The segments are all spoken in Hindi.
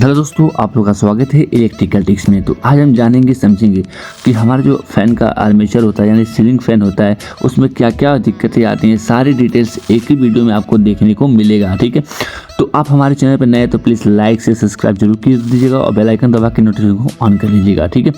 हेलो दोस्तों, आप लोगों का स्वागत है इलेक्ट्रिकल टिप्स में। तो आज हम जानेंगे समझेंगे कि हमारा जो फ़ैन का आर्मेचर होता है यानी सीलिंग फ़ैन होता है उसमें क्या क्या दिक्कतें आती हैं। सारी डिटेल्स एक ही वीडियो में आपको देखने को मिलेगा। ठीक है, तो आप हमारे चैनल पर नए हैं तो प्लीज़ लाइक से सब्सक्राइब जरूर कर दीजिएगा और बेल आइकन दबा के नोटिफिकेशन को ऑन कर लीजिएगा। ठीक है,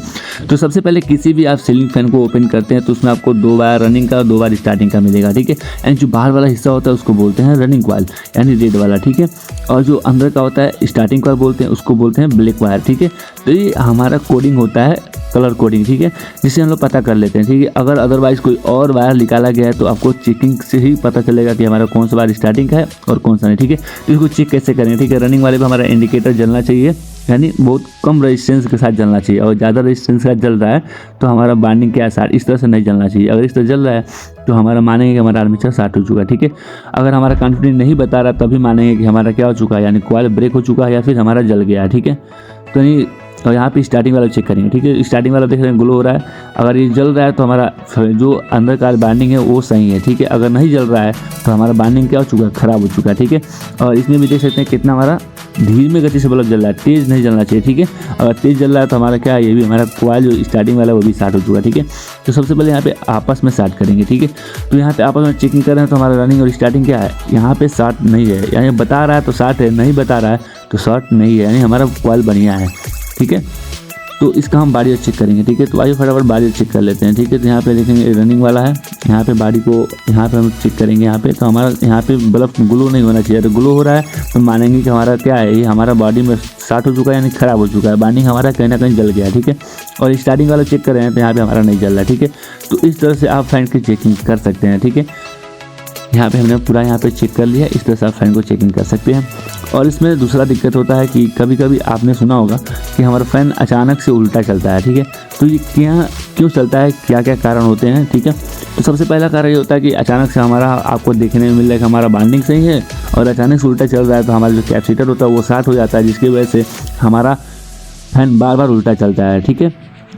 तो सबसे पहले किसी भी आप सीलिंग फ़ैन को ओपन करते हैं तो उसमें आपको 2 बार रनिंग का 2 बार स्टार्टिंग का मिलेगा। ठीक है, यानी जो बाहर वाला हिस्सा होता है उसको बोलते हैं रनिंग कॉइल यानी रेड वाला। ठीक है, और जो अंदर का होता है स्टार्टिंग कॉइल बोलते हैं उसको बोलते हैं ब्लैक वायर। ठीक है, तो ये हमारा कोडिंग होता है कलर कोडिंग। ठीक है, जिससे हम लोग पता कर लेते हैं। ठीक है, अगर अदरवाइज कोई और वायर निकाला गया है तो आपको चेकिंग से ही पता चलेगा कि हमारा कौन सा वायर स्टार्टिंग का है और कौन सा नहीं। ठीक है, तो इसको चेक कैसे करेंगे। ठीक है, रनिंग वाले पे हमारा इंडिकेटर जलना चाहिए यानी बहुत कम रेजिस्टेंस के साथ जलना चाहिए, और ज़्यादा रेजिस्टेंस के साथ जल रहा है तो हमारा बाइंडिंग के आसार इस तरह से नहीं जलना चाहिए। अगर इस तरह जल रहा है तो हमारा मानेंगे कि हमारा आर्मेचर शॉर्ट हो चुका है। ठीक है, अगर हमारा क्वांटिटी नहीं बता रहा तभी मानेंगे कि हमारा क्या हो चुका है, यानी कॉइल ब्रेक हो चुका है या फिर हमारा जल गया है। ठीक है, तो नहीं, और यहाँ पे स्टार्टिंग वाला चेक करेंगे। ठीक है, स्टार्टिंग वाला देख रहे हैं ग्लो हो रहा है, अगर ये जल रहा है तो हमारा जो अंदर का बाइंडिंग है वो सही है। ठीक है, अगर नहीं जल रहा है तो हमारा बाइंडिंग क्या हो चुका है, ख़राब हो चुका है। ठीक है, और इसमें भी देख सकते हैं कितना हमारा धीमे गति से बल्ब जल रहा है, तेज़ नहीं जलना चाहिए। ठीक है, अगर तेज़ जल रहा है तो हमारा क्या है, ये भी हमारा कॉइल जो स्टार्टिंग वाला है वो भी शॉर्ट हो चुका है। ठीक है, तो सबसे पहले यहाँ पे आपस में शॉर्ट करेंगे। ठीक है, तो यहाँ पे आपस में चेकिंग कर रहे हैं तो हमारा रनिंग और स्टार्टिंग क्या है, यहाँ पे शॉर्ट नहीं है, यानी बता रहा है तो शॉर्ट है, नहीं बता रहा है तो शॉर्ट नहीं है, यानी हमारा कॉइल बढ़िया है। ठीक है, तो इसका हम बारी चेक करेंगे। ठीक है, तो आइए फटाफट बारी चेक कर लेते हैं। ठीक है, तो यहाँ पे देखेंगे रनिंग वाला है, यहाँ पे बारी को यहाँ पे हम चेक करेंगे। यहाँ पे तो हमारा यहाँ पे बल्ब ग्लो नहीं होना चाहिए, तो ग्लो हो रहा है तो मानेंगे कि हमारा क्या है, ये हमारा बॉडी में शॉर्ट हो चुका है यानी ख़राब हो चुका है, बाइंडिंग हमारा कहीं ना कहीं जल गया है। ठीक है, और स्टार्टिंग वाला चेक कर रहे हैं तो यहाँ पे हमारा नहीं जल रहा है। ठीक है, तो इस तरह से आप फैन की चेकिंग कर सकते हैं। ठीक है, यहाँ पे हमने पूरा यहाँ पे चेक कर लिया, इस तरह से आप फ़ैन को चेकिंग कर सकते हैं। और इसमें दूसरा दिक्कत होता है कि कभी कभी आपने सुना होगा कि हमारा फ़ैन अचानक से उल्टा चलता है। ठीक है, तो ये क्यों चलता है, क्या क्या कारण होते हैं। ठीक है, तो सबसे पहला कारण ये होता है कि अचानक से हमारा आपको देखने में मिल रहा है कि हमारा बाइंडिंग सही है और अचानक से उल्टा चल रहा है तो हमारा जो कैपेसिटर होता है वो शॉर्ट हो जाता है, जिसकी वजह से हमारा फ़ैन बार बार उल्टा चलता है। ठीक है,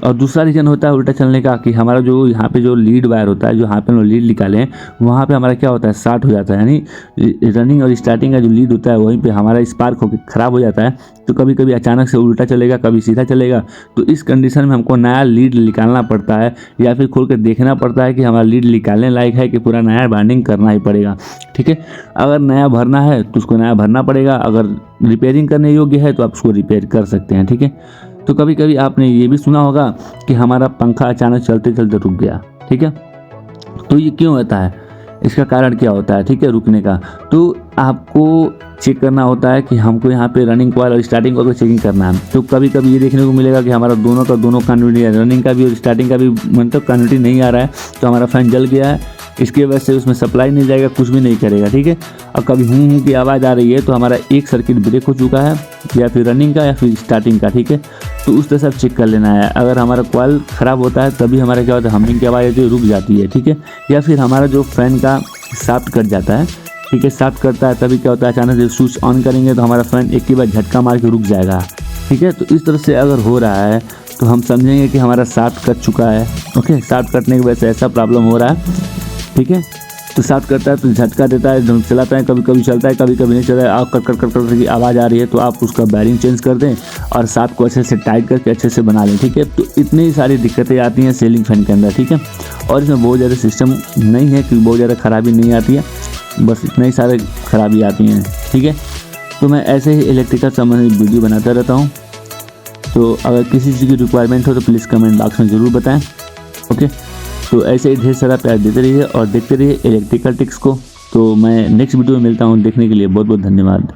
और दूसरा रीज़न होता है उल्टा चलने का कि हमारा जो यहाँ पे जो लीड वायर होता है, जो यहाँ पे हम लीड निकाले हैं वहाँ पे हमारा क्या होता है, शॉर्ट हो जाता है, यानी रनिंग और स्टार्टिंग का जो लीड होता है वहीं पे हमारा स्पार्क होकर ख़राब हो जाता है। तो कभी कभी अचानक से उल्टा चलेगा, कभी सीधा चलेगा, तो इस कंडीशन में हमको नया लीड निकालना पड़ता है या फिर खोल कर देखना पड़ता है कि हमारा लीड निकालने लायक है कि पूरा नया बाइंडिंग करना ही पड़ेगा। ठीक है, अगर नया भरना है तो उसको नया भरना पड़ेगा, अगर रिपेयरिंग करने योग्य है तो आप उसको रिपेयर कर सकते हैं। ठीक है, तो कभी कभी आपने ये भी सुना होगा कि हमारा पंखा अचानक चलते चलते रुक गया। ठीक है, तो ये क्यों होता है, इसका कारण क्या होता है। ठीक है, रुकने का तो आपको चेक करना होता है कि हमको यहाँ पे रनिंग कॉइल और स्टार्टिंग कॉइल को चेकिंग करना है। तो कभी कभी ये देखने को मिलेगा कि हमारा दोनों का दोनों क्वांटिटी है, रनिंग का भी और स्टार्टिंग का भी मतलब क्वांटिटी नहीं आ रहा है, तो हमारा फ़ैन जल गया है, इसकी वजह से उसमें सप्लाई नहीं जाएगा, कुछ भी नहीं करेगा। ठीक है, और कभी हूँ की आवाज़ आ रही है तो हमारा एक सर्किट ब्रेक हो चुका है या फिर रनिंग का या फिर स्टार्टिंग का। ठीक है, तो उस तरह से चेक कर लेना है। अगर हमारा कॉइल ख़राब होता है तभी हमारा क्या होता है, हमिंग की आवाज़ आती है, रुक जाती है। ठीक है, या फिर हमारा जो फ़ैन का शाफ्ट कट जाता है। ठीक है, शाफ्ट कटता है तभी क्या होता है, अचानक से स्विच ऑन करेंगे तो हमारा फ़ैन एक ही बार झटका मार के रुक जाएगा। ठीक है, तो इस तरह से अगर हो रहा है तो हम समझेंगे कि हमारा शाफ्ट कट चुका है। ओके, शाफ्ट कटने की वजह से ऐसा प्रॉब्लम हो रहा है। ठीक है, तो शाफ्ट करता है तो झटका देता है, चलाता है, कभी कभी चलता है कभी कभी नहीं चलता है, आग कट कट कट कट की आवाज़ आ रही है तो आप उसका बैरिंग चेंज कर दें और शाफ्ट को अच्छे से टाइट करके अच्छे से बना लें। ठीक है, तो इतनी ही सारी दिक्कतें आती हैं सीलिंग फैन के अंदर। ठीक है, और इसमें बहुत ज़्यादा सिस्टम नहीं है कि बहुत ज़्यादा ख़राबी नहीं आती है, बस इतने ही सारे खराबी आती हैं। ठीक है, तो मैं ऐसे ही इलेक्ट्रिकल संबंधित वीडियो बनाता रहता हूँ, तो अगर किसी चीज़ की रिक्वायरमेंट हो तो प्लीज़ कमेंट बॉक्स में ज़रूर बताएं। ओके, तो ऐसे ही ढेर सारा प्यार देते रहिए और देखते रहिए इलेक्ट्रिकल टिप्स को। तो मैं नेक्स्ट वीडियो में मिलता हूँ, देखने के लिए बहुत बहुत धन्यवाद।